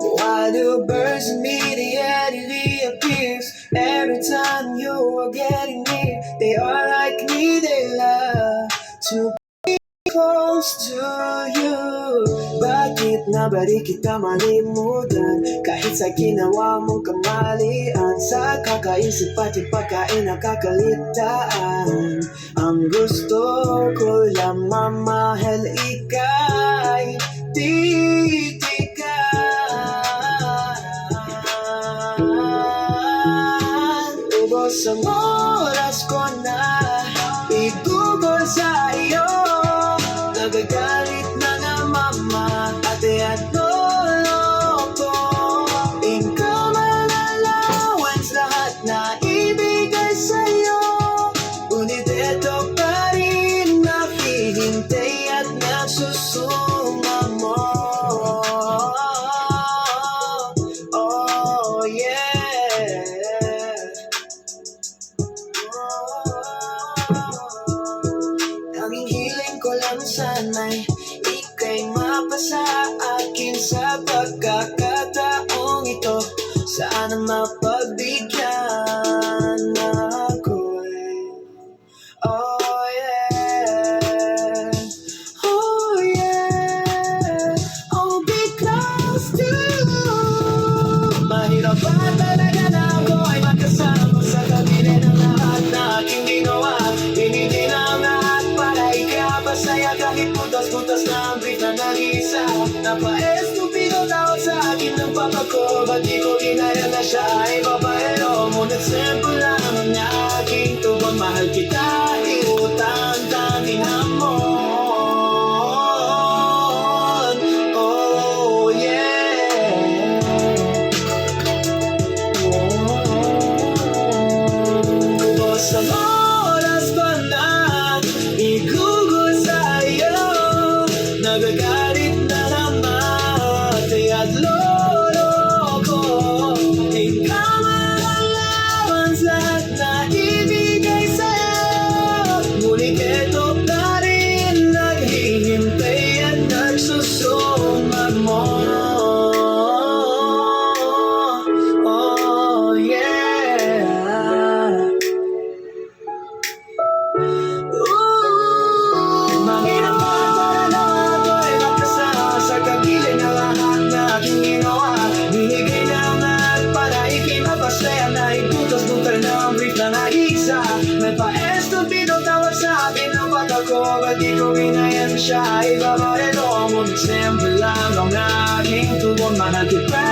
Why do birds immediately appears every time you are getting near? They are like me, they love to be close to you. Bakit na ba di kita malimutan? Kahit sa ginawa mong kamalian, sa kakaisip pati pagkain nakakalitaan. Ang gusto ko lang mamahal ika'y titigan. Ubos ang oras ko na igugol sa iyo. Nagagalit na nga mama, ate at lolo ko. Income allowance, lahat na ibigay sa'yo. Ngunit ito pa rin naghihintay at nagsusuma mo. Oh yeah. Ang hiling ko lang sana'y ika'y mapasa akin sa pagkakataong ito. Sana mapagbigyan ako'y oh yeah. Oh yeah. Oh, be close to you. Mahirap ba talaga na ako ay magkasama sa kabila ng lahat na aking ginawa? Pinili na ang lahat para ikapasaya kahit butas-butas na ang brief na nag-iisa. Napa-estupido tawag sa akin ng papa ko. Ba't di ko ginaya na siya ay babaero? Ngunit simple lang ang aking tugon. Mahal kita, iutang tanging hamon. Oh yeah. Ubos ang oras ko na igugol sa iyo. Nagagalit na naman ate at lolo ko. Income allowance, lahat na ibigay sa'yo. Ngunit ito pa rin naghihintay at nagsusumag mo. Oh yeah. Mahirap ba talaga ako ay magkasama sa kagiling ng lahat na aking ginawa? Binigay na ang lahat para ikinapasaya na ibutas-butas na ang brief na nag-iisa. May pa-estupido tawag sa akin ng bata ko. Ba't di ko ginayan siya ay babaero? Ngunit simple lang ang aking tugon. Mahal kita,